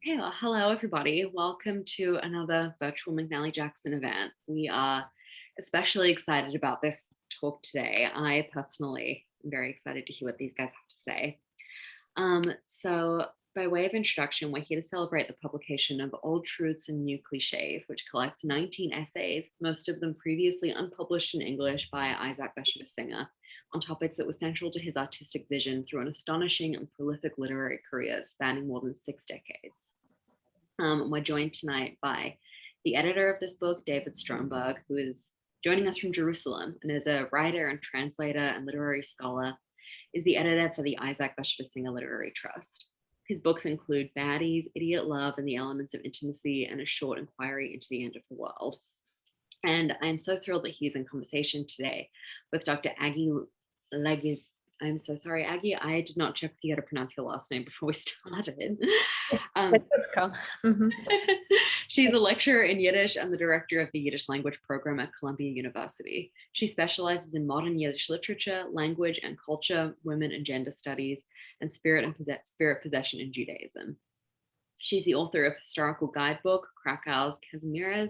Hey, well, hello, everybody. Welcome to another virtual McNally Jackson event. We are especially excited about this talk today. I personally am very excited to hear what these guys have to say. So by way of introduction, we're here to celebrate the publication of Old Truths and New Clichés, which collects 19 essays, most of them previously unpublished in English by Isaac Bashevis Singer, on topics that were central to his artistic vision through an astonishing and prolific literary career spanning more than 6 decades. We're joined tonight by the editor of this book, David Stromberg, who is joining us from Jerusalem and is a writer and translator and literary scholar, is the editor for the Isaac Bashevis Singer Literary Trust. His books include Baddies, Idiot Love and the Elements of Intimacy, and a short inquiry into the end of the world. And I'm so thrilled that he's in conversation today with Dr. Agi Legutko. I'm so sorry, Agi. I did not check with you how to pronounce your last name before we started. She's a lecturer in Yiddish and the director of the Yiddish-language program at Columbia University. She specializes in modern Yiddish literature, language and culture, women and gender studies, and spirit possession in Judaism. She's the author of historical guidebook, Krakow's Kazimierz,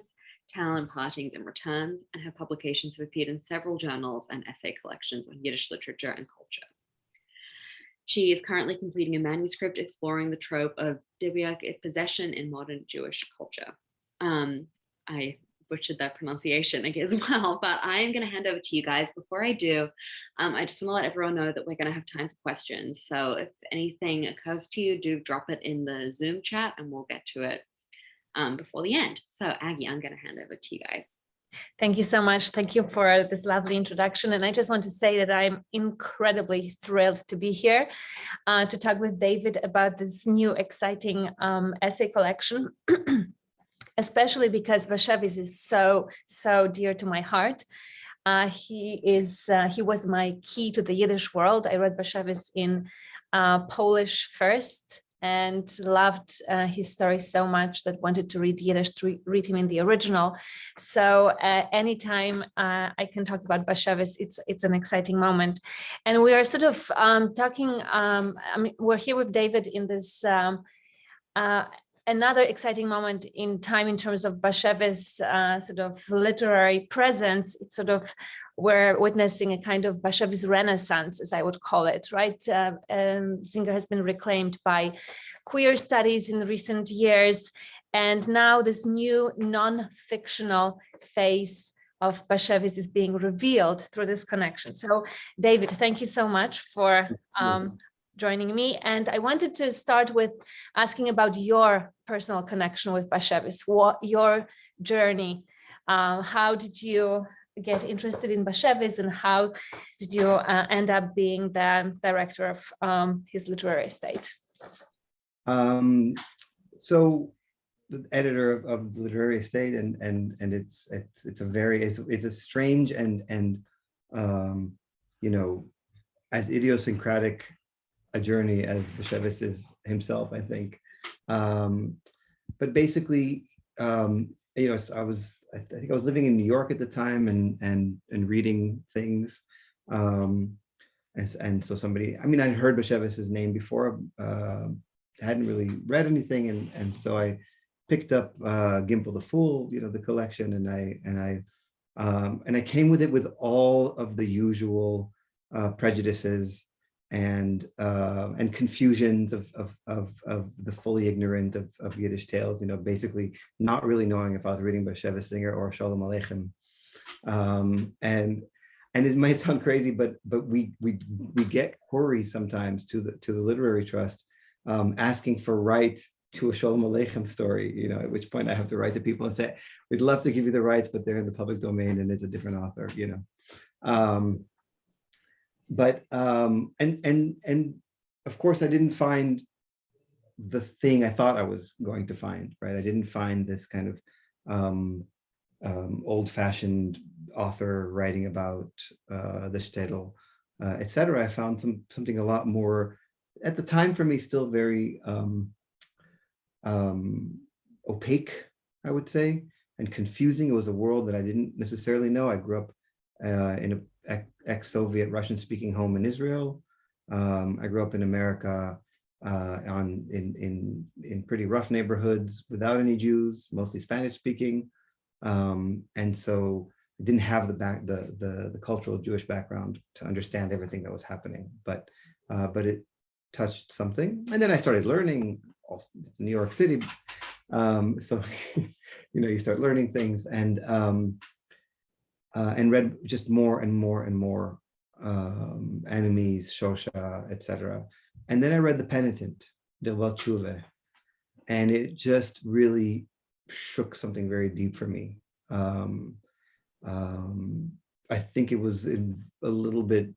Talent, Partings, and Returns, and her publications have appeared in several journals and essay collections on Yiddish literature and culture. She is currently completing a manuscript exploring the trope of possession in modern Jewish culture. I butchered that pronunciation as well, but I am going to hand over to you guys. Before I do, I just want to let everyone know that we're going to have time for questions. So if anything occurs to you, do drop it in the Zoom chat and we'll get to it before the end. So Agi, I'm going to hand over to you guys. Thank you so much. Thank you for this lovely introduction. And I just want to say that I'm incredibly thrilled to be here to talk with David about this new exciting essay collection, especially because Bashevis is so dear to my heart. He was my key to the Yiddish world. I read Bashevis in Polish first, and loved his story so much that wanted to read Yiddish, to read him in the original. So anytime I can talk about Bashevis, it's an exciting moment. And we are sort of talking, I mean, we're here with David in this another exciting moment in time in terms of Bashevis' sort of literary presence. It's sort of, we're witnessing a kind of Bashevis renaissance, as I would call it, right? Singer has been reclaimed by queer studies in recent years. And now this new non-fictional phase of Bashevis is being revealed through this connection. So David, thank you so much for joining me. And I wanted to start with asking about your personal connection with Bashevis, what your journey, how did you get interested in Bashevis, and how did you end up being the director of his literary estate? So the editor of the literary estate, and it's a strange and you know, as idiosyncratic a journey as Bashevis is himself, I think. But basically, you know, I think I was living in New York at the time and reading things. And so somebody, I mean, I'd heard Bashevis's name before, hadn't really read anything. And so I picked up Gimple the Fool, you know, the collection, and I came with it with all of the usual prejudices and confusions of the fully ignorant of Yiddish tales, you know, basically not really knowing if I was reading Bashevis Singer or Shalom Aleichem. And it might sound crazy, but we get queries sometimes to the Literary Trust asking for rights to a Shalom Aleichem story, you know, at which point I have to write to people and say, we'd love to give you the rights, but they're in the public domain and it's a different author, you know. But and of course I didn't find the thing I thought I was going to find, right? I didn't find this kind of old-fashioned author writing about the shtetl, etc. I found something a lot more, at the time for me, still very opaque, I would say, and confusing. It was a world that I didn't necessarily know. I grew up in a ex-Soviet Russian-speaking home in Israel. I grew up in America in pretty rough neighborhoods without any Jews, mostly Spanish speaking, and so I didn't have the cultural Jewish background to understand everything that was happening, but it touched something. And then I started learning also New York City, so you start learning things, and read just more and more and more enemies, Shosha, etc. And then I read The Penitent, Deval Tshuva, and it just really shook something very deep for me. I think it was a little bit,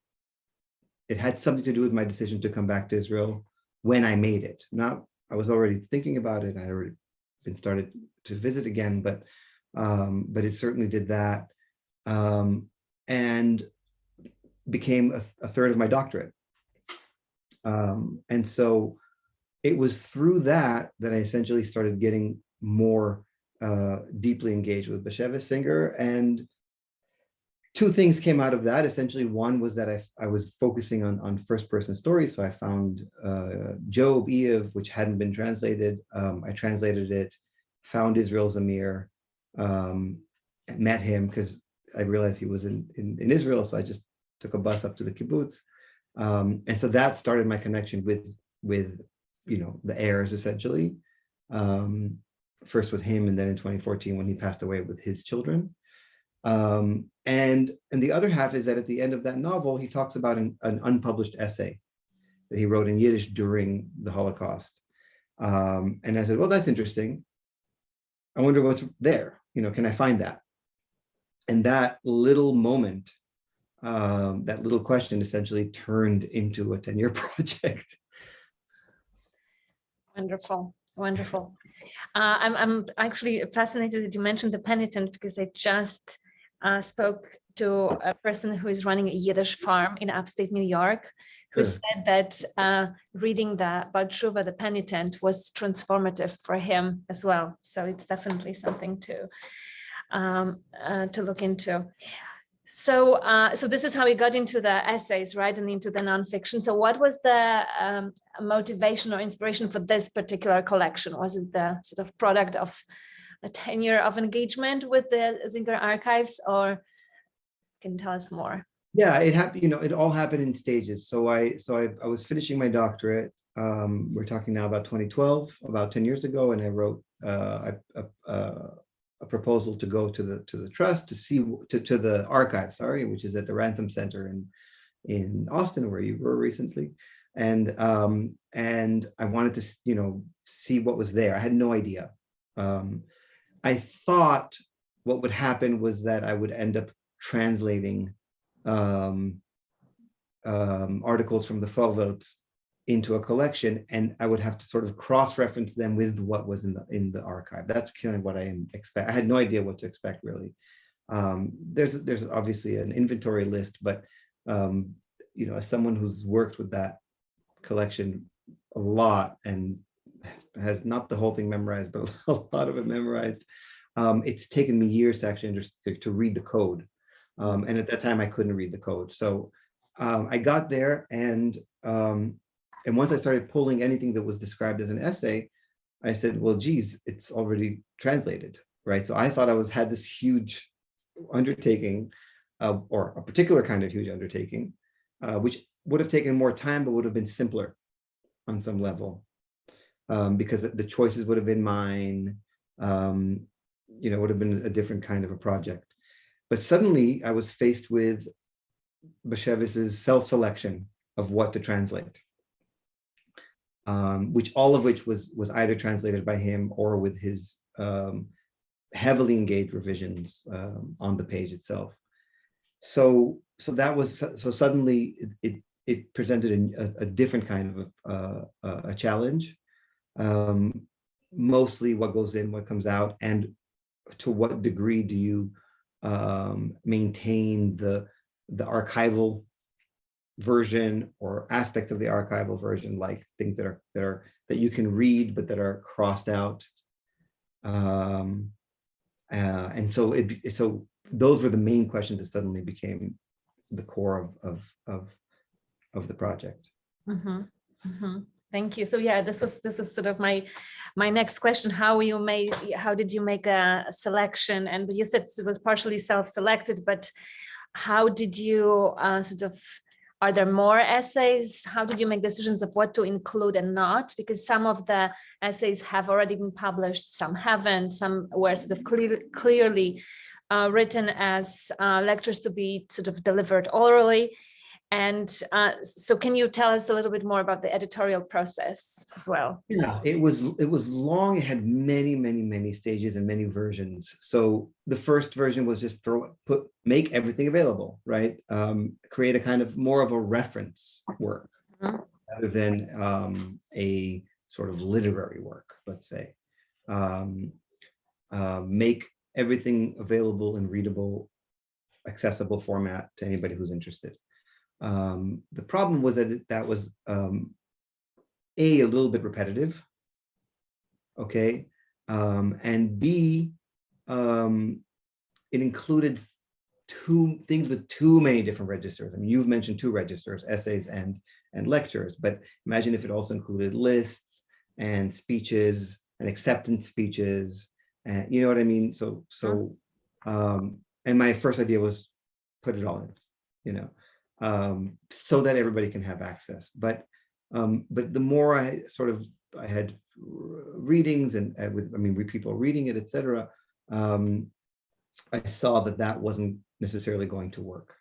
it had something to do with my decision to come back to Israel when I made it. Not, I was already thinking about it. I had already been started to visit again, but it certainly did that, and became a third of my doctorate. And so it was through that I essentially started getting more deeply engaged with Bashevis Singer, and two things came out of that. Essentially, one was that I was focusing on first-person stories, so I found Job, Eve, which hadn't been translated. I translated it, found Israel Zamir, met him because I realized he was in Israel, so I just took a bus up to the kibbutz, and so that started my connection with the heirs, essentially. First with him, and then in 2014 when he passed away, with his children. And the other half is that at the end of that novel, he talks about an unpublished essay that he wrote in Yiddish during the Holocaust. And I said, well, that's interesting. I wonder what's there. Can I find that? And that little moment, that little question essentially turned into a 10-year project. Wonderful, wonderful. I'm actually fascinated that you mentioned The Penitent, because I just spoke to a person who is running a Yiddish farm in upstate New York, who said that reading about Tshuva, The Penitent, was transformative for him as well. So it's definitely something to look into. So this is how we got into the essays, right, and into the nonfiction. So what was the motivation or inspiration for this particular collection? Was it the sort of product of a tenure of engagement with the Singer archives, or can you tell us more? Yeah, it happened. It all happened in stages. So I was finishing my doctorate. We're talking now about 2012, about 10 years ago, and I wrote a proposal to go to the trust to see to the archive, which is at the Ransom Center in Austin, where you were recently, and I wanted to see what was there. I had no idea. I thought what would happen was that I would end up translating articles from the Forwärts into a collection, and I would have to sort of cross-reference them with what was in the archive. That's kind of what I expect. I had no idea what to expect, really. There's obviously an inventory list, but as someone who's worked with that collection a lot and has not the whole thing memorized, but a lot of it memorized, it's taken me years to actually understand, to read the code. And at that time, I couldn't read the code. So I got there, and once I started pulling anything that was described as an essay, I said, well, geez, it's already translated, right? So I thought I had this huge undertaking, or a particular kind of huge undertaking, which would have taken more time, but would have been simpler on some level, because the choices would have been mine, would have been a different kind of a project. But suddenly I was faced with Bashevis's self-selection of what to translate, all of which was either translated by him or with his heavily engaged revisions on the page itself. So suddenly it presented a different kind of a challenge. Mostly what goes in, what comes out, and to what degree do you maintain the archival version or aspects of the archival version, like things that you can read but that are crossed out, and so those were the main questions that suddenly became the core of the project. Mm-hmm. Mm-hmm. Thank you. So yeah, this was sort of my next question. How did you make a selection? And you said it was partially self-selected, but how did you are there more essays? How did you make decisions of what to include and not? Because some of the essays have already been published, some haven't, some were sort of clearly written as lectures to be sort of delivered orally. And so can you tell us a little bit more about the editorial process as well? Yeah, it was long. It had many stages and many versions. So the first version was just make everything available, right? Create a kind of more of a reference work rather than a sort of literary work, let's say. Make everything available in readable, accessible format to anybody who's interested. The problem was that was a little bit repetitive, okay, and B, it included things with too many different registers. I mean, you've mentioned 2 registers, essays and lectures, but imagine if it also included lists and speeches and acceptance speeches, and you know what I mean. So and my first idea was put it all in, you know. So that everybody can have access. But the more I had readings and with people reading it, etc. I saw that wasn't necessarily going to work.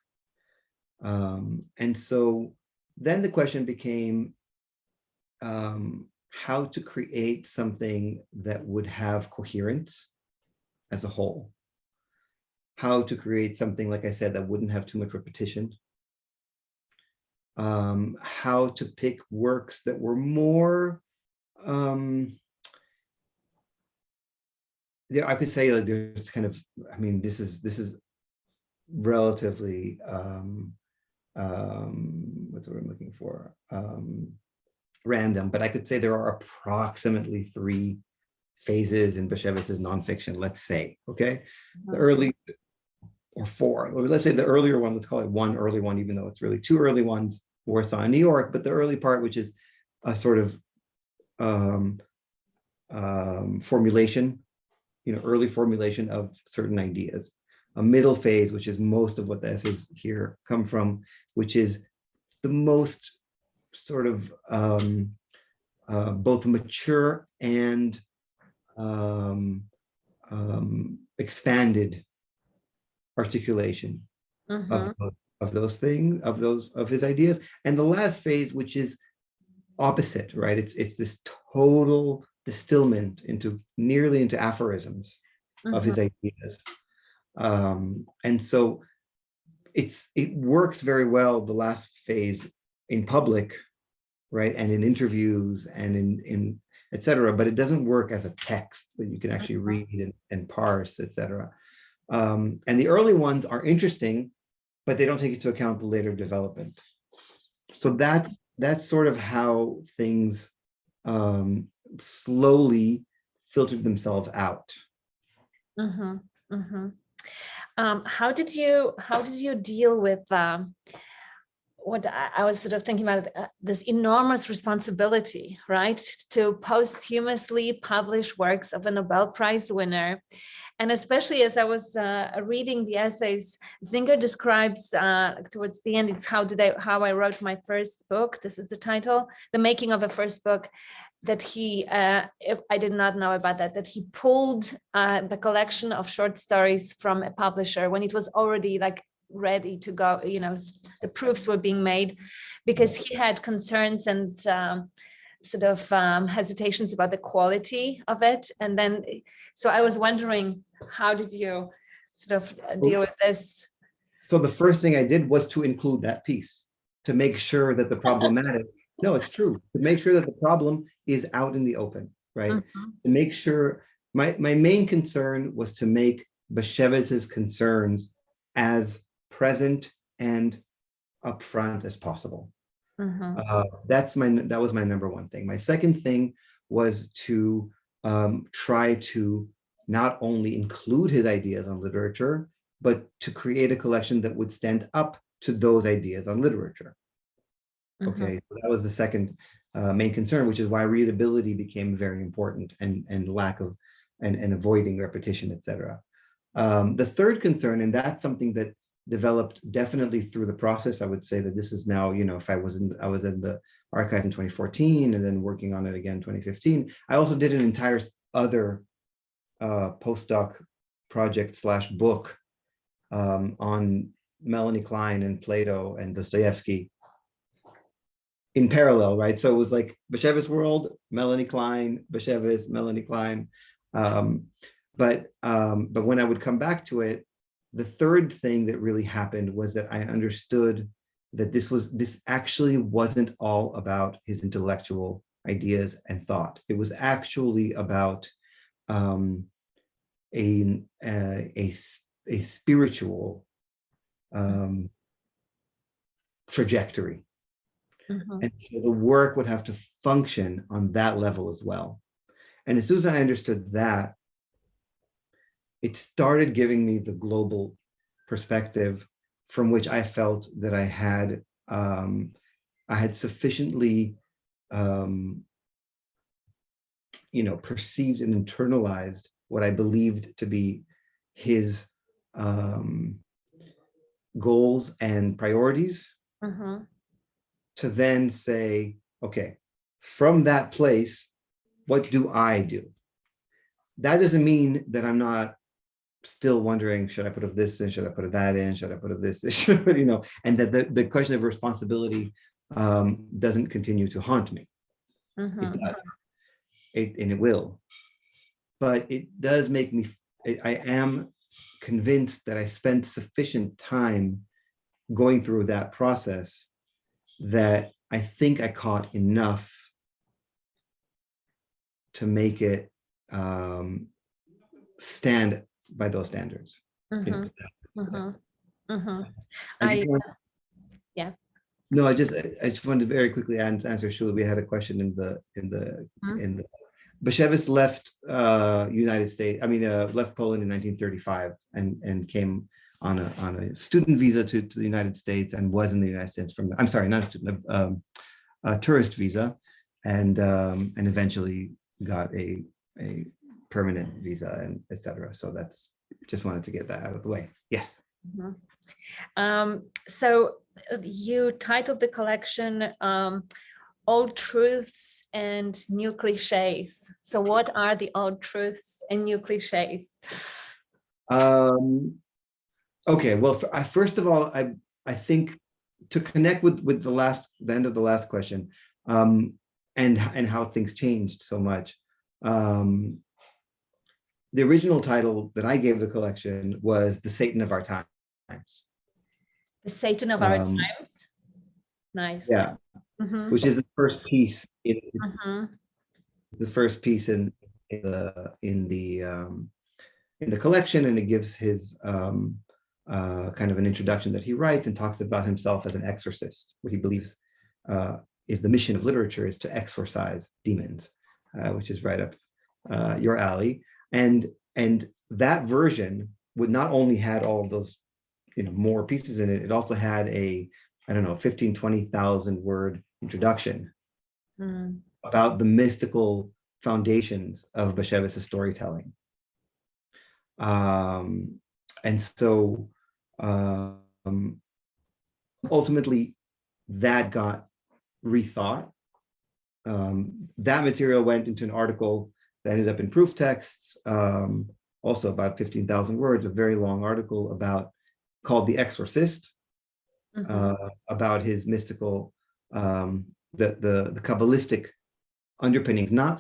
And so then the question became how to create something that would have coherence as a whole. How to create something, like I said, that wouldn't have too much repetition. How to pick works that were more, I could say like there's kind of, this is relatively, what's the word I'm looking for? Random, but I could say there are approximately 3 phases in Bashevis's nonfiction, let's say, okay? The early, or 4, let's say the earlier one, let's call it one early one, even though it's really 2 early ones, Warsaw and New York, but the early part, which is a sort of formulation, early formulation of certain ideas. A middle phase, which is most of what the essays here come from, which is the most sort of both mature and expanded articulation of those things, of his ideas. And the last phase, which is opposite, right? It's this total distillment nearly into aphorisms of his ideas. And so it works very well, the last phase, in public, right? And in interviews and in etc. But it doesn't work as a text that you can actually read and parse, etc. And the early ones are interesting, but they don't take into account the later development. So that's sort of how things slowly filtered themselves out. How did you deal with what I was sort of thinking about, this enormous responsibility, right, to posthumously publish works of a Nobel Prize winner? And especially as I was reading the essays, Singer describes towards the end, it's how I wrote my first book. This is the title, The Making of a First Book, that he, if I did not know about that he pulled the collection of short stories from a publisher when it was already like ready to go, the proofs were being made, because he had concerns and hesitations about the quality of it. And then, so I was wondering, how did you deal with this? So the first thing I did was to include that piece, to make sure that the problematic, no, it's true, to make sure that the problem is out in the open, right? To make sure, my main concern was to make Bashevis's concerns as present and upfront as possible. That was my number one thing. My second thing was to try to not only include his ideas on literature, but to create a collection that would stand up to those ideas on literature. Okay, so that was the second main concern, which is why readability became very important, and lack of and avoiding repetition, etc. The third concern, and that's something that developed definitely through the process. I would say that this is now, if I was in the archive in 2014 and then working on it again in 2015. I also did an entire other postdoc project / book on Melanie Klein and Plato and Dostoevsky in parallel, right? So it was like Bashevis world, Melanie Klein, Bashevis, Melanie Klein. But when I would come back to it, the third thing that really happened was that I understood that this actually wasn't all about his intellectual ideas and thought. It was actually about a spiritual trajectory. And so the work would have to function on that level as well. And as soon as I understood that, it started giving me the global perspective from which I felt that I had sufficiently perceived and internalized what I believed to be his goals and priorities, to then say, okay, from that place, what do I do? That doesn't mean that I'm not still wondering, should I put of this in, should I put of that in, should I put of this, and that the question of responsibility doesn't continue to haunt me. It does, and it will. But it does make me, I am convinced that I spent sufficient time going through that process that I think I caught enough to make it stand by those standards. Yeah. No, I just wanted to very quickly answer Shula. We had a question in the Bashevis left United States. Left Poland in 1935 and came on a student visa to the United States, and was in the United States from, I'm sorry, not a student, a tourist visa, and eventually got a permanent visa, and etc. So that's, just wanted to get that out of the way. Yes. So you titled the collection Old Truths and New Clichés. So what are the old truths and new cliches? Okay, well, first of all, I think to connect with the end of the last question, and how things changed so much. The original title that I gave the collection was The Satan of Our Times. The Satan of Our Times. Nice. Yeah. Which is the first piece in the collection, and it gives his kind of an introduction that he writes, and talks about himself as an exorcist. What he believes is the mission of literature is to exorcise demons, which is right up your alley. And that version would not only had all of those more pieces in it, it also had a 15,000-20,000 word introduction about the mystical foundations of Bashevis' storytelling. And so ultimately that got rethought. That material went into an article that ended up in proof texts, also about 15,000 words, a very long article called The Exorcist, about his mystical, the Kabbalistic underpinnings, not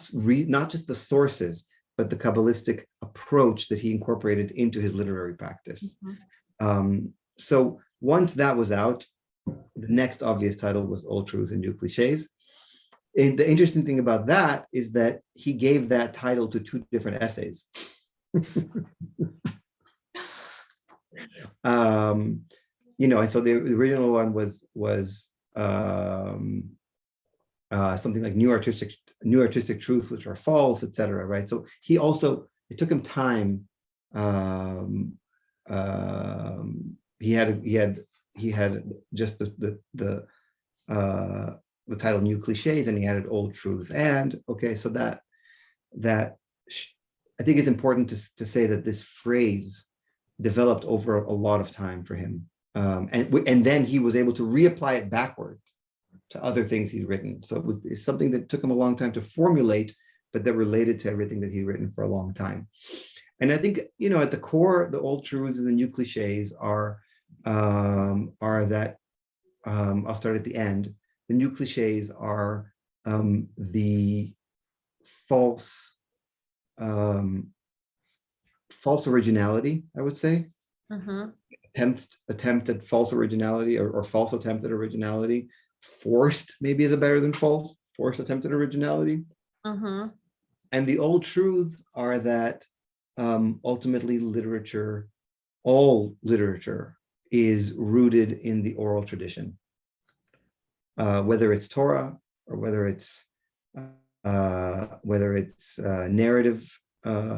just the sources, but the Kabbalistic approach that he incorporated into his literary practice. So once that was out, the next obvious title was Old Truths and New Clichés. And the interesting thing about that is that he gave that title to two different essays. And so the original one was something like new artistic truths which are false, etc. Right. So it took him time. He had just the the title New Clichés, and he added Old Truths. And okay, so that I think it's important to say that this phrase developed over a lot of time for him. And then he was able to reapply it backward to other things he'd written. So it's something that took him a long time to formulate, but that related to everything that he'd written for a long time. And I think, at the core, the old truths and the new cliches are that, I'll start at the end. The new cliches are the false originality, I would say. Mm-hmm. Attempt at false originality or false attempt at originality. Forced maybe is a better than false. Forced attempt at originality. Mm-hmm. And the old truths are that ultimately all literature is rooted in the oral tradition. Whether it's Torah or whether it's narrative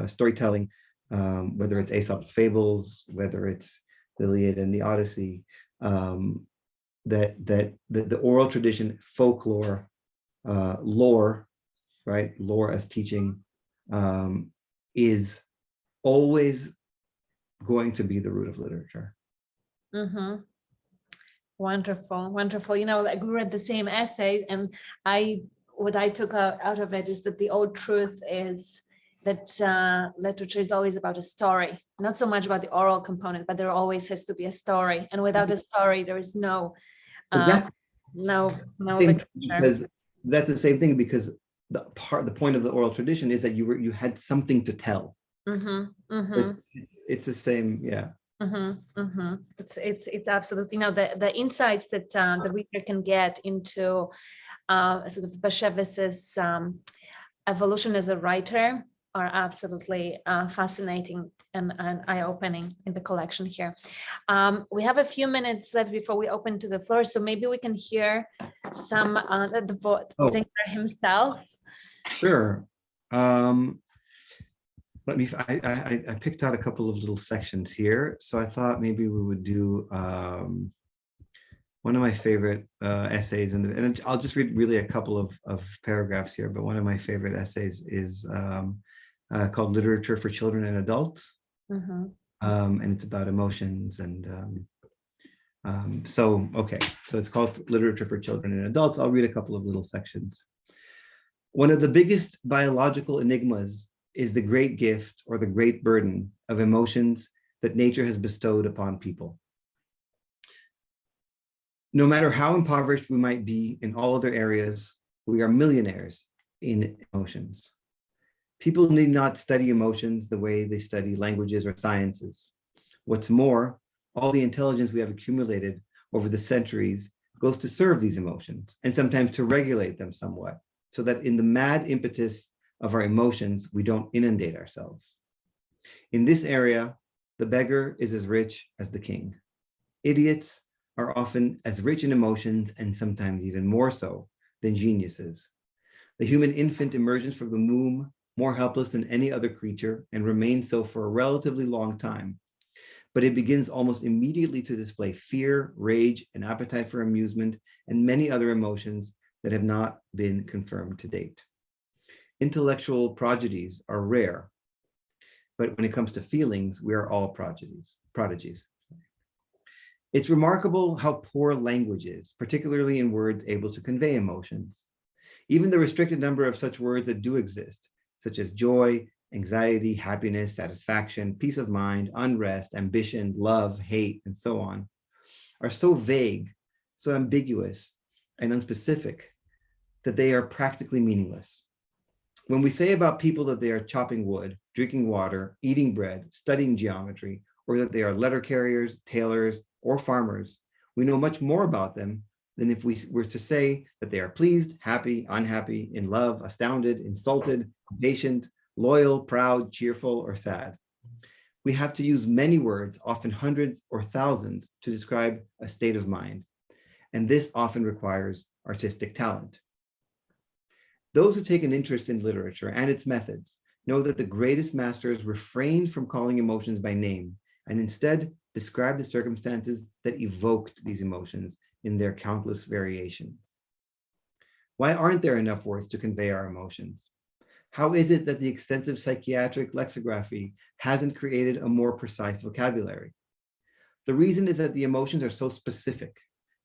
storytelling, whether it's Aesop's fables, whether it's the Iliad and the Odyssey, that the oral tradition, folklore, lore, right? Lore as teaching, is always going to be the root of literature. Mm-hmm. Wonderful, wonderful. Like we read the same essay, and what I took out of it is that the old truth is that literature is always about a story, not so much about the oral component, but there always has to be a story, and without a story, there is no Exactly. no literature. Because that's the same thing, because the point of the oral tradition is that you had something to tell. Mm-hmm, mm-hmm. It's the same, yeah. Mm-hmm, mm-hmm. It's absolutely the insights that the reader can get into sort of Bashevis's evolution as a writer are absolutely fascinating and eye-opening in the collection here. We have a few minutes left before we open to the floor, so maybe we can hear some the singer himself. Sure. I picked out a couple of little sections here, so I thought maybe we would do one of my favorite essays, and I'll just read really a couple of paragraphs here, but one of my favorite essays is called Literature for Children and Adults. Mm-hmm. And it's about emotions so it's called Literature for Children and Adults. I'll read a couple of little sections. One of the biggest biological enigmas is the great gift or the great burden of emotions that nature has bestowed upon people. No matter how impoverished we might be in all other areas, we are millionaires in emotions. People need not study emotions the way they study languages or sciences. What's more, all the intelligence we have accumulated over the centuries goes to serve these emotions and sometimes to regulate them somewhat, so that in the mad impetus of our emotions, we don't inundate ourselves. In this area, the beggar is as rich as the king. Idiots are often as rich in emotions, and sometimes even more so than geniuses. The human infant emerges from the womb more helpless than any other creature and remains so for a relatively long time. But it begins almost immediately to display fear, rage, and appetite for amusement, and many other emotions that have not been confirmed to date. Intellectual prodigies are rare, but when it comes to feelings, we are all prodigies. It's remarkable how poor language is, particularly in words able to convey emotions. Even the restricted number of such words that do exist, such as joy, anxiety, happiness, satisfaction, peace of mind, unrest, ambition, love, hate, and so on, are so vague, so ambiguous, and unspecific that they are practically meaningless. When we say about people that they are chopping wood, drinking water, eating bread, studying geometry, or that they are letter carriers, tailors, or farmers, we know much more about them than if we were to say that they are pleased, happy, unhappy, in love, astounded, insulted, patient, loyal, proud, cheerful, or sad. We have to use many words, often hundreds or thousands, to describe a state of mind, and this often requires artistic talent. Those who take an interest in literature and its methods know that the greatest masters refrained from calling emotions by name and instead described the circumstances that evoked these emotions in their countless variations. Why aren't there enough words to convey our emotions? How is it that the extensive psychiatric lexicography hasn't created a more precise vocabulary? The reason is that the emotions are so specific,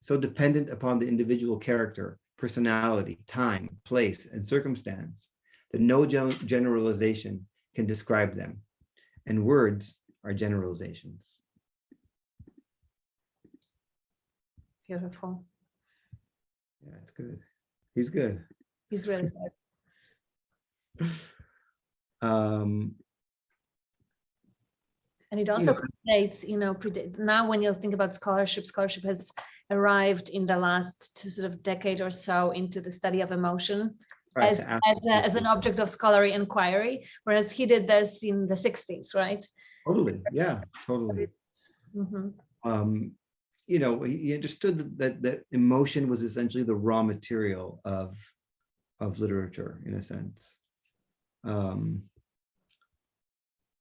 so dependent upon the individual character, personality, time, place, and circumstance, that no generalization can describe them. And words are generalizations. Beautiful. Yeah, it's good. He's good. He's really good. And it also predates, now when you think about scholarship has arrived in the last sort of decade or so into the study of emotion, right, as an object of scholarly inquiry, whereas he did this in the 60s, right? Totally, yeah, totally. Mm-hmm. He understood that emotion was essentially the raw material of literature, in a sense.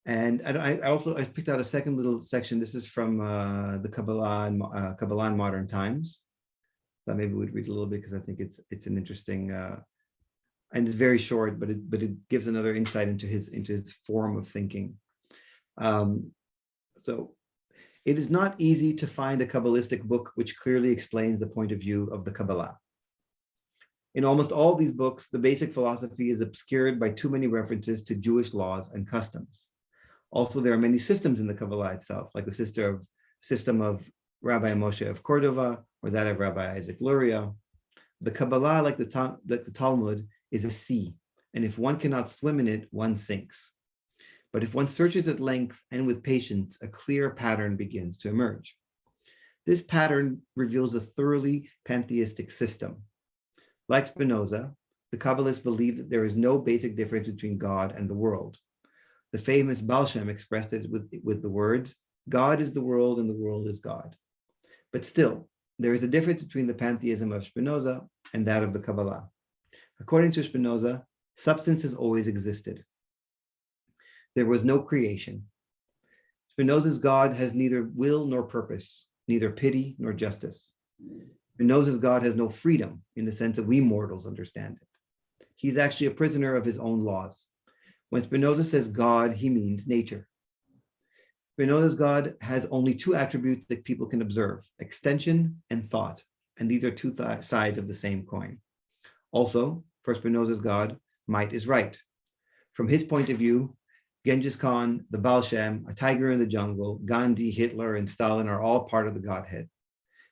And I picked out a second little section. This is from the Kabbalah and Modern Times. That maybe we'd read a little bit because I think it's an interesting, and it's very short, but it gives another insight into his form of thinking. So it is not easy to find a Kabbalistic book which clearly explains the point of view of the Kabbalah. In almost all these books, the basic philosophy is obscured by too many references to Jewish laws and customs. Also, there are many systems in the Kabbalah itself, like the system of Rabbi Moshe of Cordova, or that of Rabbi Isaac Luria. The Kabbalah, like the Talmud, is a sea, and if one cannot swim in it, one sinks. But if one searches at length and with patience, a clear pattern begins to emerge. This pattern reveals a thoroughly pantheistic system. Like Spinoza, the Kabbalists believe that there is no basic difference between God and the world. The famous Baal Shem expressed it with the words, God is the world and the world is God. But still, there is a difference between the pantheism of Spinoza and that of the Kabbalah. According to Spinoza, substance has always existed. There was no creation. Spinoza's God has neither will nor purpose, neither pity nor justice. Spinoza's God has no freedom in the sense that we mortals understand it. He's actually a prisoner of his own laws. When Spinoza says God, he means nature. Spinoza's God has only two attributes that people can observe, extension and thought, and these are two sides of the same coin. Also, for Spinoza's God, might is right. From his point of view, Genghis Khan, the Baal Shem, a tiger in the jungle, Gandhi, Hitler, and Stalin are all part of the Godhead,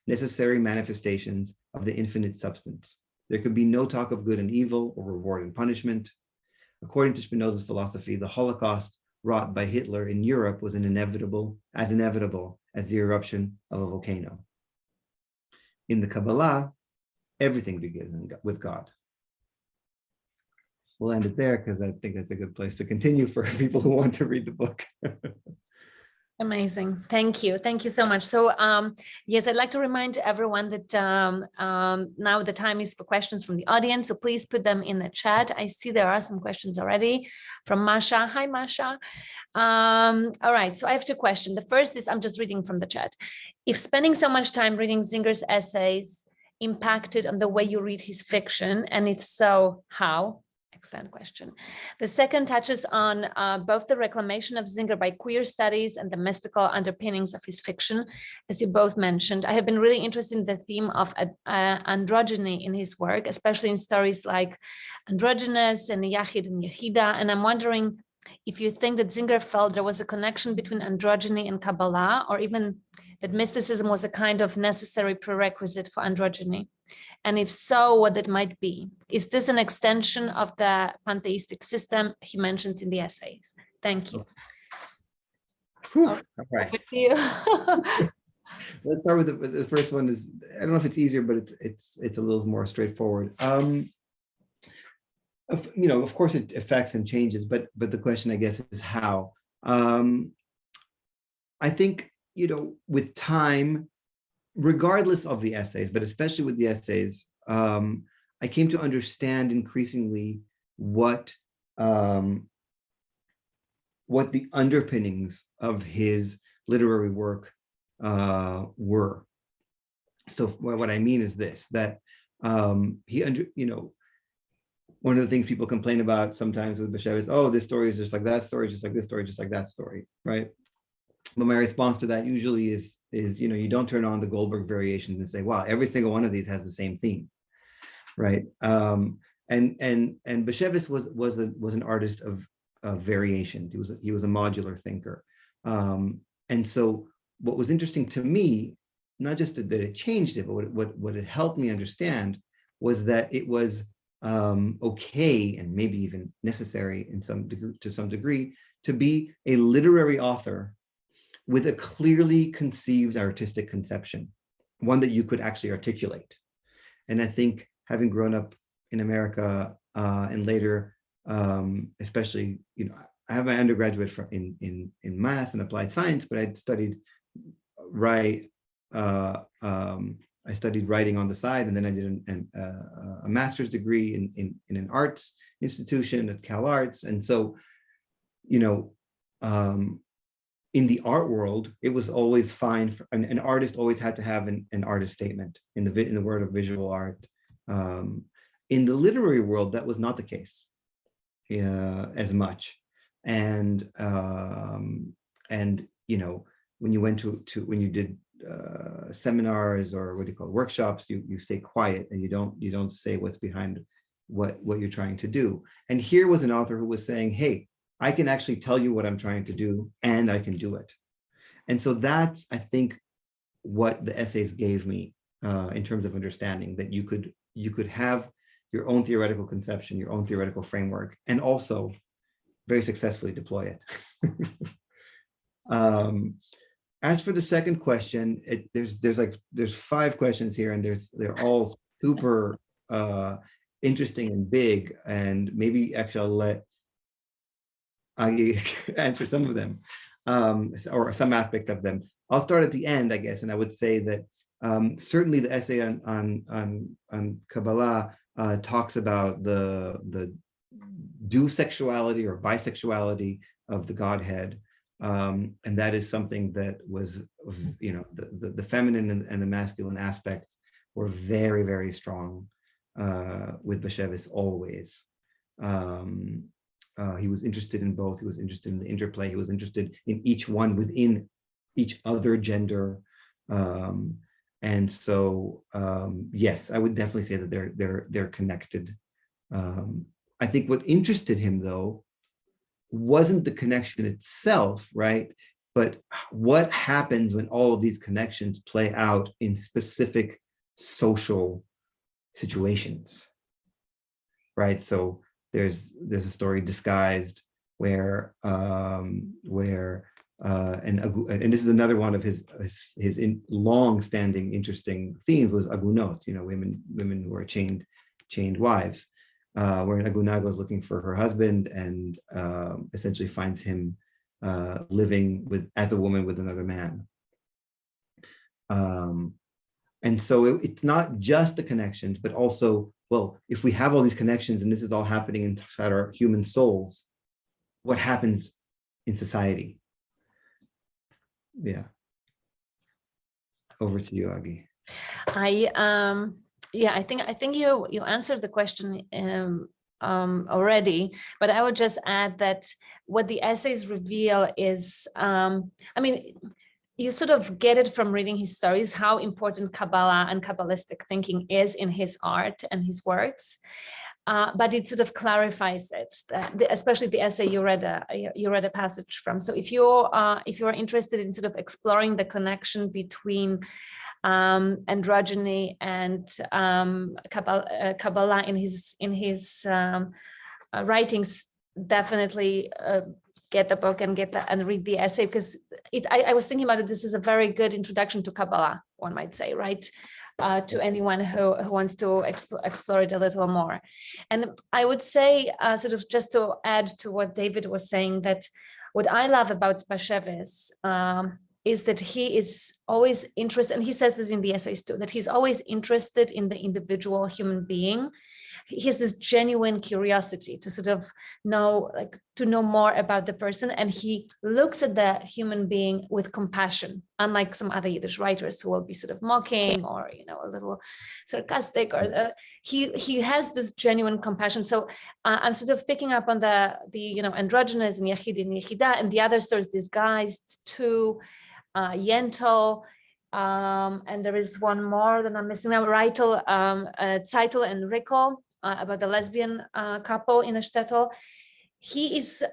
necessary manifestations of the infinite substance. There could be no talk of good and evil or reward and punishment. According to Spinoza's philosophy, the Holocaust wrought by Hitler in Europe was inevitable as the eruption of a volcano. In the Kabbalah, everything begins with God. We'll end it there because I think that's a good place to continue for people who want to read the book. Amazing. Thank you. Thank you so much. So yes, I'd like to remind everyone that now the time is for questions from the audience. So please put them in the chat. I see there are some questions already from Masha. Hi, Masha. All right. So I have two questions. The first is, I'm just reading from the chat. If spending so much time reading Singer's essays impacted on the way you read his fiction, and if so, how? Excellent question. The second touches on both the reclamation of Singer by queer studies and the mystical underpinnings of his fiction, as you both mentioned. I have been really interested in the theme of androgyny in his work, especially in stories like Androgynous and Yachid and Yehida. And I'm wondering if you think that Singer felt there was a connection between androgyny and Kabbalah, or even that mysticism was a kind of necessary prerequisite for androgyny. And if so, what it might be. Is this an extension of the pantheistic system he mentions in the essays? Thank you. All right. Let's start with the first one. I don't know if it's easier, but it's a little more straightforward. Of course it affects and changes, but the question, I guess, is how. I think, with time, regardless of the essays, but especially with the essays, I came to understand increasingly what the underpinnings of his literary work were. So what I mean is this, that One of the things people complain about sometimes with Bashevis, oh, this story is just like that story, just like this story, just like that story, right? But my response to that usually is you don't turn on the Goldberg variations and say, wow, every single one of these has the same theme, right? And Bashevis was an artist of variation. He was a modular thinker, and so what was interesting to me, not just that it changed it, but what it helped me understand was that it was okay and maybe even necessary to some degree to be a literary author with a clearly conceived artistic conception, one that you could actually articulate. And I think having grown up in America and later, especially, I have my undergraduate in math and applied science, but I studied I studied writing on the side, and then I did a master's degree in an arts institution at Cal Arts. And so, in the art world, it was always fine. An artist always had to have an artist statement in the world of visual art. In the literary world, that was not the case as much. And when you went when you did seminars or what do you call it, workshops, you stay quiet and you don't say what's behind what you're trying to do. And here was an author who was saying, hey, I can actually tell you what I'm trying to do and I can do it. And so that's, I think, what the essays gave me in terms of understanding that you could have your own theoretical conception, your own theoretical framework, and also very successfully deploy it. As for the second question, there's 5 questions here, and they're all super interesting and big, and maybe actually I'll let Agi answer some of them, or some aspects of them. I'll start at the end, I guess, and I would say that certainly the essay on Kabbalah talks about the deusexuality or bisexuality of the Godhead. And that is something that was, the feminine and the masculine aspects were very, very strong with Bashevis always. He was interested in both. He was interested in the interplay. He was interested in each one within each other gender. And so, yes, I would definitely say that they're connected. I think what interested him, though, wasn't the connection itself, right? But what happens when all of these connections play out in specific social situations, right? So there's a story, Disguised, where and this is another one of his long-standing interesting themes was agunot, women who are chained wives. Where Aguna goes looking for her husband and essentially finds him living as a woman with another man. And so it's not just the connections, but also, well, if we have all these connections and this is all happening inside our human souls, what happens in society? Yeah. Over to you, Agi. I think you answered the question already, but I would just add that what the essays reveal is, you sort of get it from reading his stories, how important Kabbalah and Kabbalistic thinking is in his art and his works. But it sort of clarifies it, especially the essay you read a passage from. So if you're interested in sort of exploring the connection between androgyny and Kabbalah in his writings, definitely get the book and read the essay, because I was thinking about it. This is a very good introduction to Kabbalah, one might say, right? To anyone who wants to explore it a little more. And I would say, sort of just to add to what David was saying, that what I love about Bashevis is that he is always interested, and he says this in the essays too, that he's always interested in the individual human being he has this genuine curiosity to sort of know, like to know more about the person, and he looks at the human being with compassion, unlike some other Yiddish writers who will be sort of mocking or, you know, a little sarcastic, or he has this genuine compassion. So I'm sort of picking up on the you know, androgynous and Yachid and Yechida, and the other stories disguised to Yentl. And there is one more that I'm missing now, Reitel, Zeitel and Rickel, about the lesbian couple in a shtetl. He is,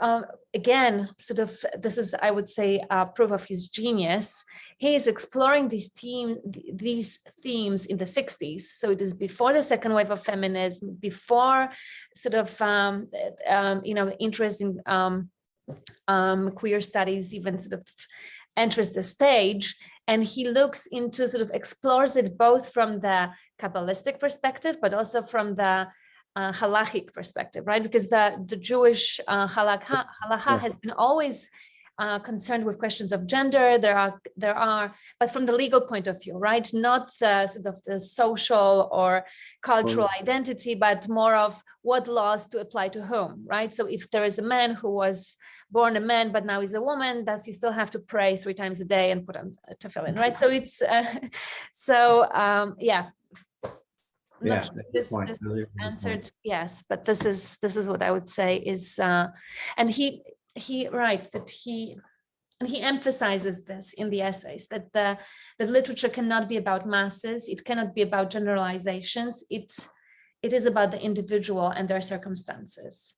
again, sort of, this is, I would say, proof of his genius. He is exploring these themes in the 60s. So it is before the second wave of feminism, before sort of, you know, interest in queer studies even sort of enters the stage. And he looks into, sort of explores it both from the Kabbalistic perspective, but also from the halachic perspective, right? Because the Jewish halacha has been always concerned with questions of gender. There are, but from the legal point of view, right? Not sort of the social or cultural identity, but more of what laws to apply to whom, right? So if there is a man who was born a man, but now he's a woman, does he still have to pray 3 times a day and put on tefillin, right? So it's, yeah. Yeah, This answered yes, but this is what I would say is, and he writes that he emphasizes this in the essays, that that literature cannot be about masses, it cannot be about generalizations, it is about the individual and their circumstances.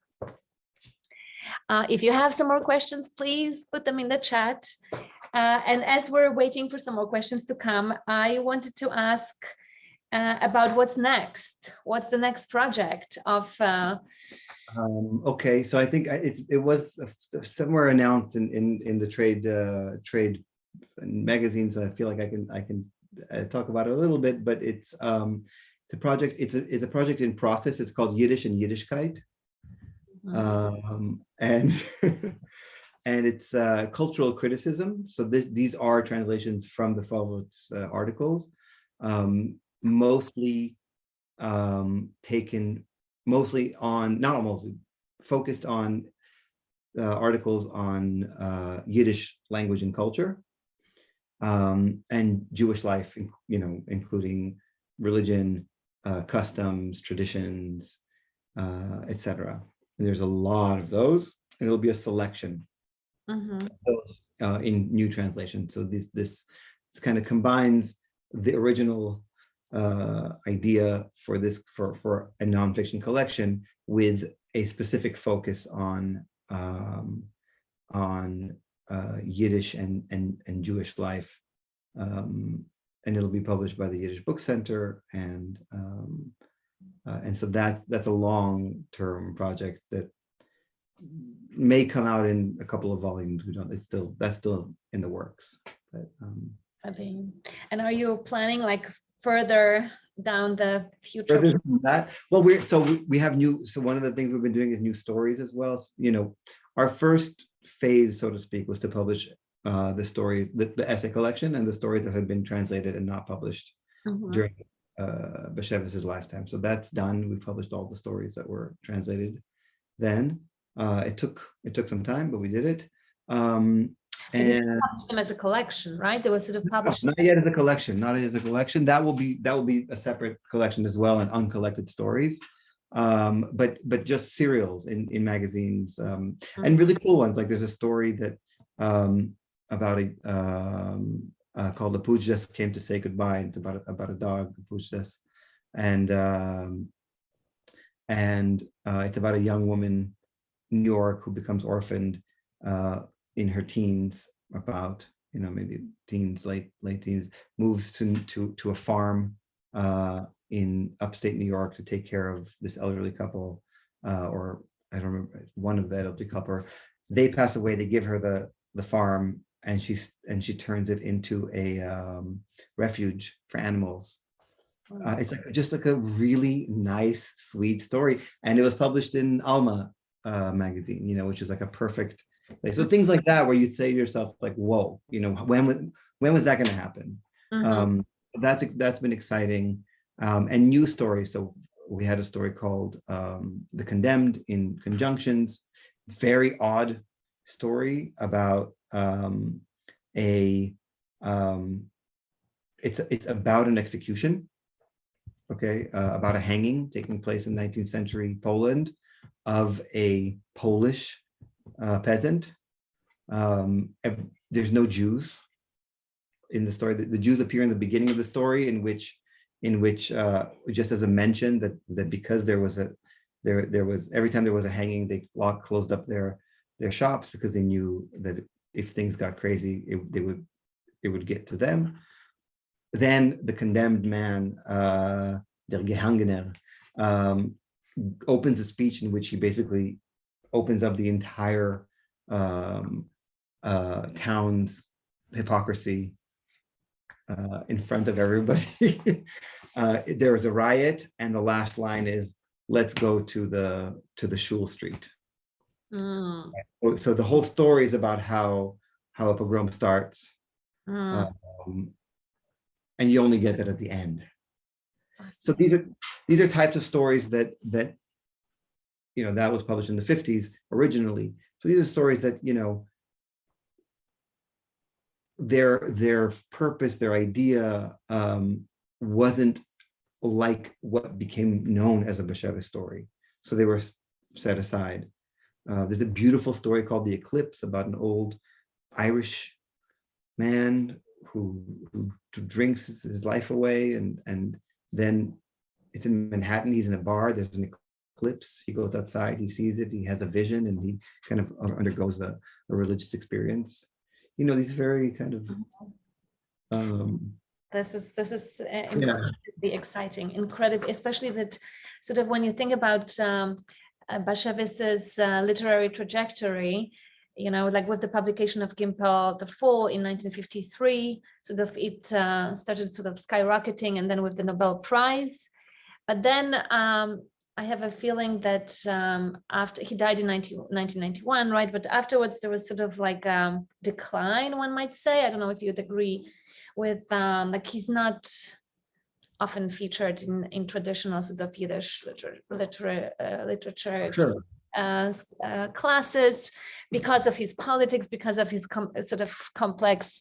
If you have some more questions, please put them in the chat. And as we're waiting for some more questions to come, I wanted to ask about what's next. What's the next project of? Okay, so I think it was somewhere announced in the trade magazines. So I feel like I can talk about it a little bit, but it's a project. It's a project in process. It's called Yiddish and Yiddishkeit, and and it's cultural criticism. So these are translations from the Favot's articles. Mostly taken focused on articles on Yiddish language and culture, and Jewish life, you know, including religion, customs, traditions, etc. There's a lot of those, and it'll be a selection of those in new translation. So this kind of combines the original idea for a nonfiction collection with a specific focus on Yiddish and Jewish life, and it'll be published by the Yiddish Book Center, and so that's a long-term project that may come out in a couple of volumes. That's still in the works. But, and are you planning like further down the future? Further than that, well, we have so one of the things we've been doing is new stories as well. You know, our first phase, so to speak, was to publish the stories, the essay collection, and the stories that had been translated and not published during Bashevis's lifetime. So that's done. We published all the stories that were translated then. It took some time, but we did it. And published them as a collection, right? They were sort of published. Not yet as a collection. Not as a collection. That will be a separate collection as well, and uncollected stories. But just serials in magazines, and really cool ones. Like there's a story that about called "The Pujdas Came to Say Goodbye." It's about a dog, Pujdas, and it's about a young woman in New York who becomes orphaned in her teens, about, you know, maybe teens, late teens, moves to a farm in upstate New York to take care of this elderly couple, or I don't remember, one of the elderly couple. They pass away. They give her the farm, and she turns it into a refuge for animals. It's just like a really nice, sweet story, and it was published in Alma magazine, you know, which is like a perfect place. So things like that, where you say to yourself, like, "Whoa, you know, when was that going to happen?" That's been exciting, and new stories. So we had a story called The Condemned in Conjunctions, very odd story about it's about an execution, okay, about a hanging taking place in 19th century Poland of a Polish peasant. There's no Jews in the story. The Jews appear in the beginning of the story, in which just as a mention that because there was every time there was a hanging, they closed up their shops because they knew that if things got crazy, it would get to them. Then the condemned man, der Gehangener, opens a speech in which he basically opens up the entire town's hypocrisy in front of everybody. There was a riot, and the last line is, "Let's go to the shul street." Mm. So the whole story is about how a pogrom starts, Mm. and you only get that at the end. So these are types of stories that that was published in the 50s originally. So these are stories that their purpose, their idea wasn't like what became known as a Bashevis story. So they were set aside. There's a beautiful story called The Eclipse about an old Irish man who drinks his life away, and then it's in Manhattan. He's in a bar. There's an eclipse. He goes outside. He sees it. He has a vision, and he kind of undergoes a religious experience. These very kind of. This is incredibly exciting, incredible, especially that sort of when you think about Bashevis's literary trajectory. Like with the publication of Gimpel, The Fall in 1953, sort of it started sort of skyrocketing, and then with the Nobel Prize. But then I have a feeling that after he died in 1991, right? But afterwards there was sort of like a decline, one might say. I don't know if you'd agree with like he's not often featured in traditional sort of Yiddish literature. Sure. Classes because of his politics, because of his sort of complex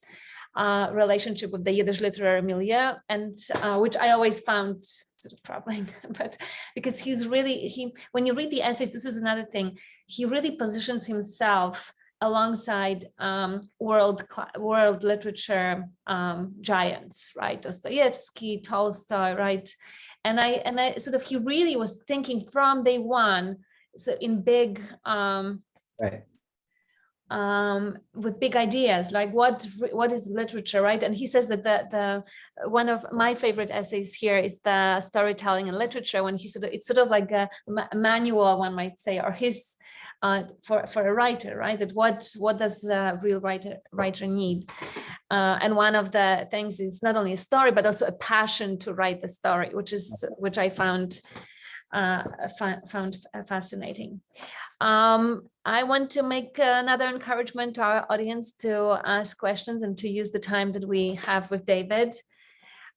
relationship with the Yiddish literary milieu, and which I always found sort of troubling. But because when you read the essays, this is another thing, he really positions himself alongside world literature giants, right? Dostoevsky, Tolstoy, right? And I sort of, he really was thinking from day one, so in big Right. With big ideas, like what is literature, right? And he says that the one of my favorite essays here is the storytelling and literature, when it's sort of like a manual, one might say, or his for a writer, right? That what does the real writer need? And one of the things is not only a story but also a passion to write the story, which I found fascinating. I want to make another encouragement to our audience to ask questions and to use the time that we have with David.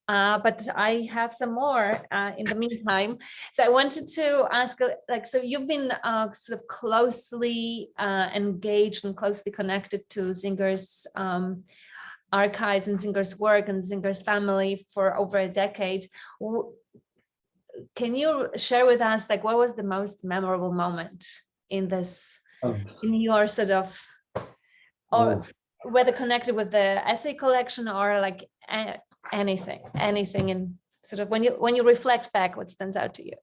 But I have some more in the meantime. So I wanted to ask, so you've been sort of closely engaged and closely connected to Singer's archives and Singer's work and Singer's family for over a decade. Can you share with us, like, what was the most memorable moment in this, in your sort of, or whether connected with the essay collection or like anything in sort of when you reflect back, what stands out to you?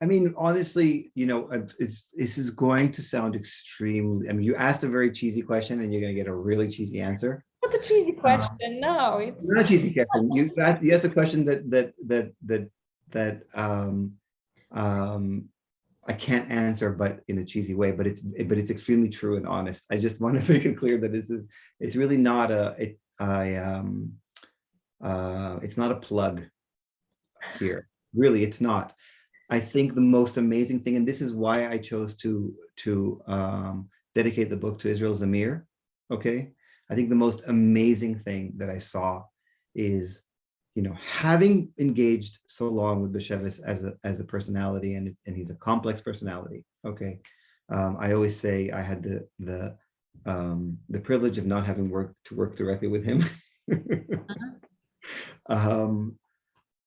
I mean, honestly, this is going to sound extremely. I mean, you asked a very cheesy question, and you're going to get a really cheesy answer. Not a cheesy question. No, it's not a cheesy question. You asked a question that I can't answer, but in a cheesy way. But it's extremely true and honest. I just want to make it clear that it's really not it's not a plug here. Really, it's not. I think the most amazing thing, and this is why I chose to dedicate the book to Israel Zamir. Okay, I think the most amazing thing that I saw is, having engaged so long with Bashevis as a personality, and he's a complex personality. Okay, I always say I had the privilege of not having to work directly with him,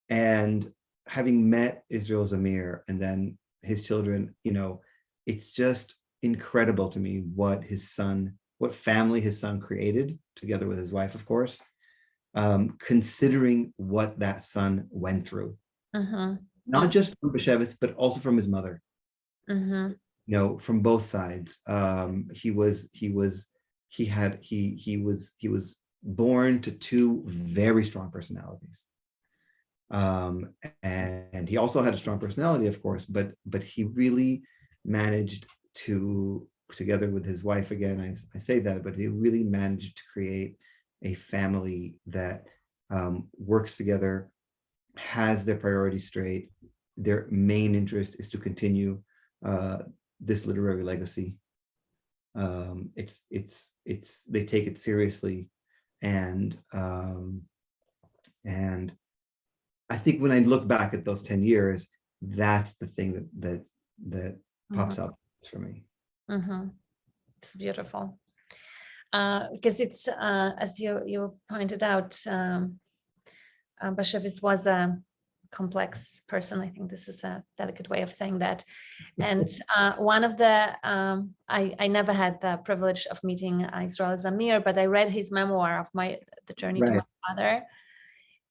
and having met Israel Zamir and then his children. It's just incredible to me what family his son created together with his wife, of course. Considering what that son went through, not just from Bashevis, but also from his mother. From both sides. He was born to two very strong personalities, and he also had a strong personality, of course. But he really managed to, together with his wife, again, I say that, but he really managed to create a family that works together, has their priorities straight. Their main interest is to continue this literary legacy. They take it seriously, and I think when I look back at those 10 years, that's the thing that pops out for me. It's beautiful. Because it's, as you pointed out, Bashevis was a complex person. I think this is a delicate way of saying that. And one of the, I never had the privilege of meeting Israel Zamir, but I read his memoir of the journey to my father.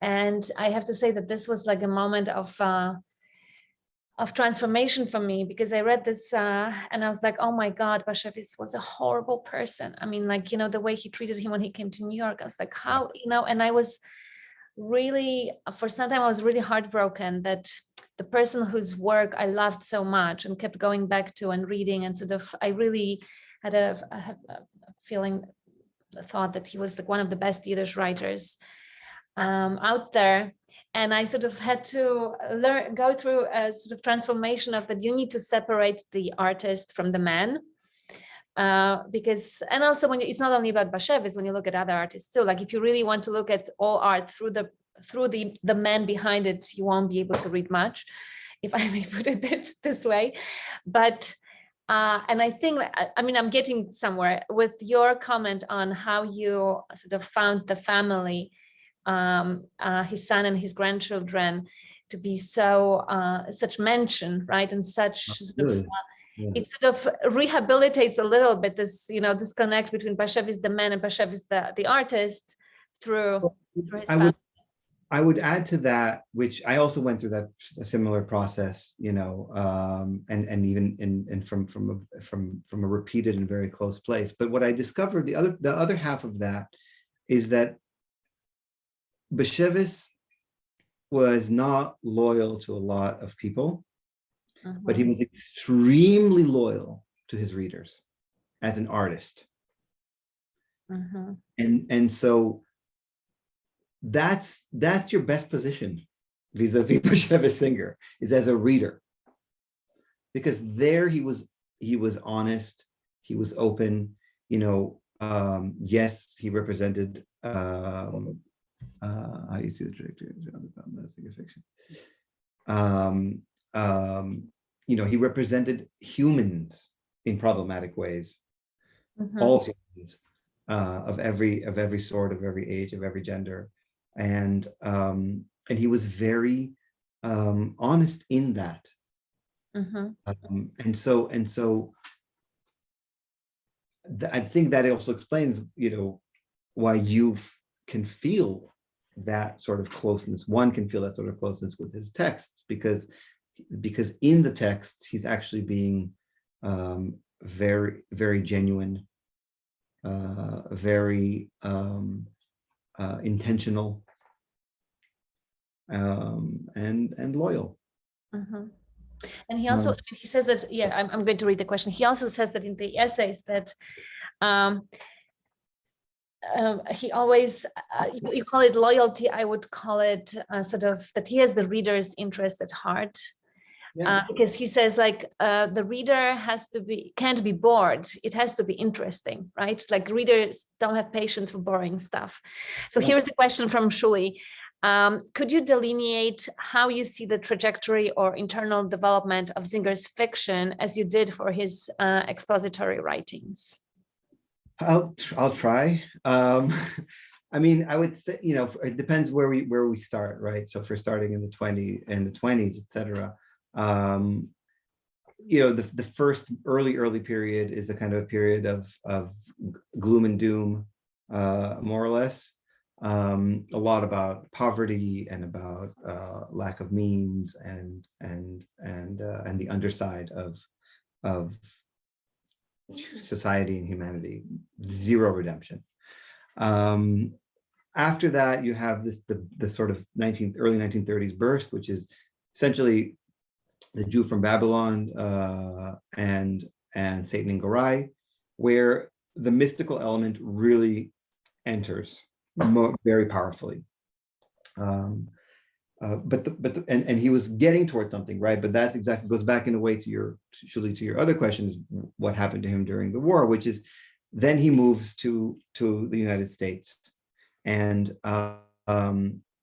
And I have to say that this was like a moment of transformation for me, because I read this and I was like, oh my God, Bashevis was a horrible person. I mean, like, the way he treated him when he came to New York, I was like, how, and I was really, for some time, I was really heartbroken that the person whose work I loved so much and kept going back to and reading, and sort of, I really had a thought that he was like one of the best Yiddish writers out there. And I sort of had to go through a sort of transformation of that. You need to separate the artist from the man, because, and also when it's not only about Bashevis, when you look at other artists too, like if you really want to look at all art through the man behind it, you won't be able to read much, if I may put it this way. But and I think, I mean, I'm getting somewhere with your comment on how you sort of found the family, his son and his grandchildren, to be so such mention, right? And such sort of, it sort of rehabilitates a little bit this, this connect between Bashevis the man and Bashevis the artist through his family. I would add to that, which I also went through a similar process, and even from a repeated and very close place. But what I discovered, the other half of that, is that Bashevis was not loyal to a lot of people, but he was extremely loyal to his readers as an artist. And so that's your best position vis-a-vis Bashevis Singer, is as a reader, because there he was honest, he was open, yes, he represented how you see the trajectory of fiction. He represented humans in problematic ways, all humans, of every sort, of every age, of every gender, and he was very honest in that. And so I think that also explains, why you can feel that sort of closeness. One can feel that sort of closeness with his texts, because in the texts he's actually being very, very genuine, very intentional, and loyal. And he also, he says that, I'm going to read the question. He also says that in the essays that he always, you call it loyalty, I would call it sort of that he has the reader's interest at heart. Because he says, like, the reader can't be bored. It has to be interesting, right? Like, readers don't have patience for boring stuff. So here's the question from Shuli. Could you delineate how you see the trajectory or internal development of Singer's fiction as you did for his expository writings? I'll try. I mean, I would say, it depends where we start, right? So if we're starting in the 20s, etc. The first early period is a kind of a period of gloom and doom, more or less. A lot about poverty and about lack of means and the underside of society and humanity, zero redemption. After that, you have the sort of early 1930s burst, which is essentially the Jew from Babylon and Satan and Gorai, where the mystical element really enters very powerfully. But he was getting towards something, right? But that exactly goes back in a way to your other questions, what happened to him during the war, which is then he moves to the United States, and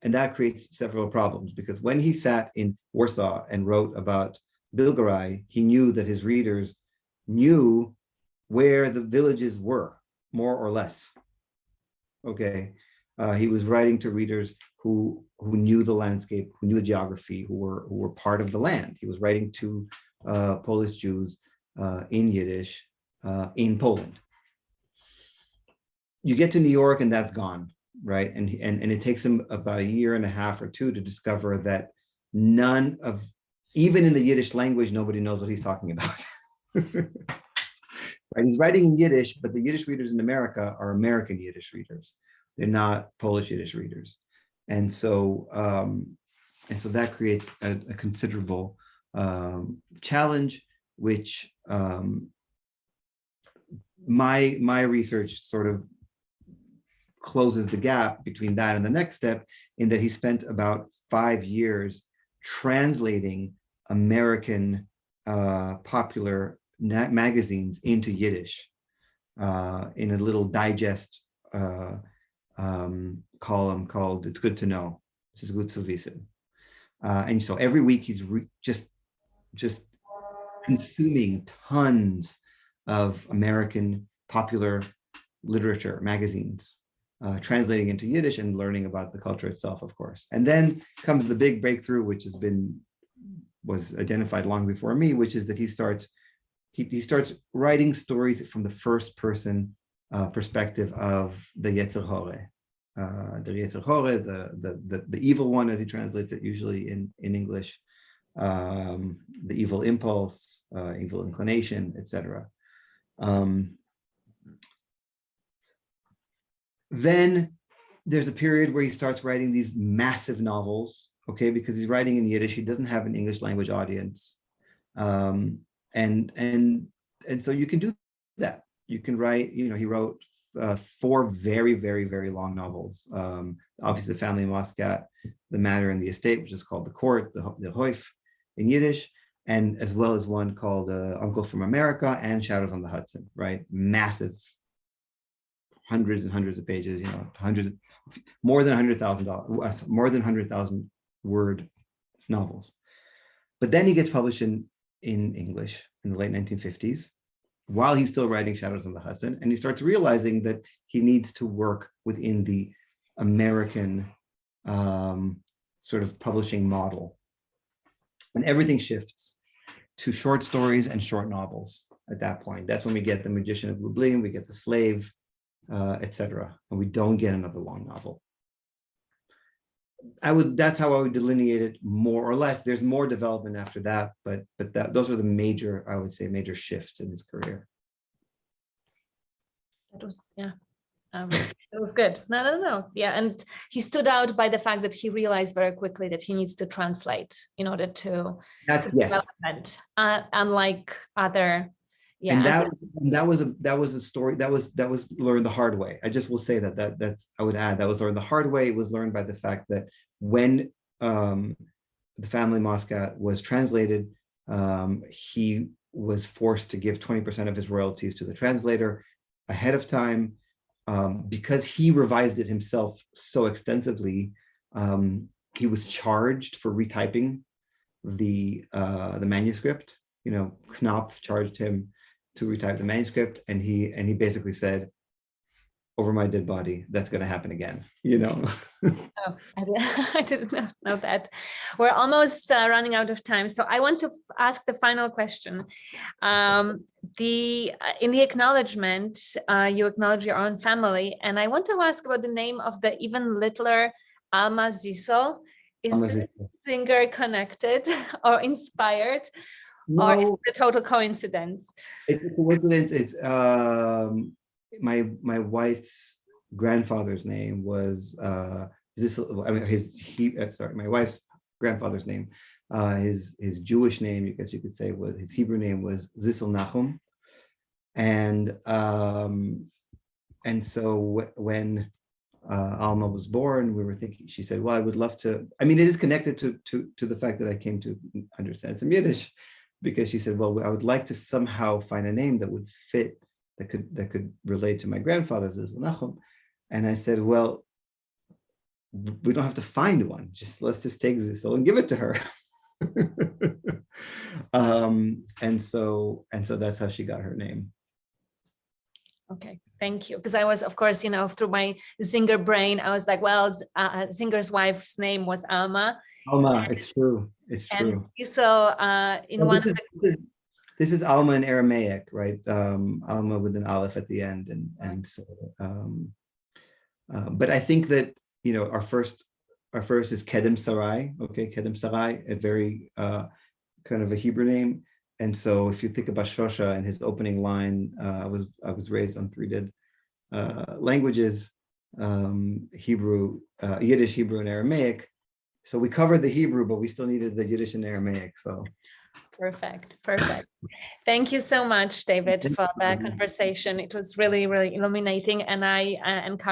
that creates several problems, because when he sat in Warsaw and wrote about Bilgarai, he knew that his readers knew where the villages were, more or less. Okay, he was writing to readers who knew the landscape, who knew the geography, who were part of the land. He was writing to Polish Jews in Yiddish in Poland. You get to New York and that's gone, right? And it takes him about a year and a half or two to discover that even in the Yiddish language, nobody knows what he's talking about. Right? He's writing in Yiddish, but the Yiddish readers in America are American Yiddish readers. They're not Polish Yiddish readers. And so that creates a considerable challenge, which my research sort of closes the gap between that and the next step, in that he spent about 5 years translating American popular magazines into Yiddish in a little digest column called "It's Good to Know," which is "Gut zu wissen." And so every week he's just consuming tons of American popular literature magazines, translating into Yiddish and learning about the culture itself, of course. And then comes the big breakthrough, which was identified long before me, which is that he starts writing stories from the first person perspective of the Yetzer Hore, the evil one, as he translates it usually in English, the evil impulse, evil inclination, etc. Then there's a period where he starts writing these massive novels, okay, because he's writing in Yiddish. He doesn't have an English language audience. And so you can do that. You can write, he wrote 4 very, very, very long novels. Obviously, The Family Moscat, The Matter and the Estate, which is called The Court, the Hoif in Yiddish, and as well as one called Uncle from America and Shadows on the Hudson, right? Massive, hundreds and hundreds of pages, more than $100,000 word novels. But then he gets published in English in the late 1950s, while he's still writing Shadows on the Hudson, and he starts realizing that he needs to work within the American sort of publishing model. And everything shifts to short stories and short novels at that point. That's when we get The Magician of Lublin, we get The Slave, etc. And we don't get another long novel. That's how I would delineate it, more or less. There's more development after that, but those are the major shifts in his career. That was, yeah. It was good. No. Yeah, and he stood out by the fact that he realized very quickly that he needs to translate in order to development, unlike other. Yeah, and that was a story that was learned the hard way. I just will say that's I would add that was learned the hard way. It was learned by the fact that when The Family Moscat was translated, he was forced to give 20% of his royalties to the translator ahead of time, because he revised it himself so extensively. he was charged for retyping the manuscript. Knopf charged him to retype the manuscript, and he basically said, "Over my dead body, that's going to happen again." Oh, I didn't know that. We're almost running out of time, so I want to ask the final question. In the acknowledgement, you acknowledge your own family, and I want to ask about the name of the even littler Alma Zissel. Is this singer connected or inspired, or is it a total coincidence? It's a coincidence. It's my wife's grandfather's name was Zissel. I mean, my wife's grandfather's name, his Jewish name, I guess you could say, was his Hebrew name was Zissel Nachum, and so when Alma was born, we were thinking. She said, "Well, I would love to." I mean, it is connected to the fact that I came to understand some Yiddish, because she said, "Well, I would like to somehow find a name that would fit, that could relate to my grandfather's Zissel Nachum." And I said, "Well, we don't have to find one. Let's just take Zissel and give it to her." And so that's how she got her name. Okay, thank you. Because I was, of course, through my Singer brain, I was like, well, Singer's wife's name was Alma. Alma, it's true. It's true. And so this is Alma in Aramaic, right? Alma with an aleph at the end, and so. But I think that our first is Kedem Sarai. Okay, Kedem Sarai, a very kind of a Hebrew name. And so if you think about Shosha and his opening line, I was raised on 3 languages, Hebrew, Yiddish, Hebrew, and Aramaic. So we covered the Hebrew, but we still needed the Yiddish and Aramaic. So perfect. Thank you so much, David, for that conversation. It was really, really illuminating, and I encourage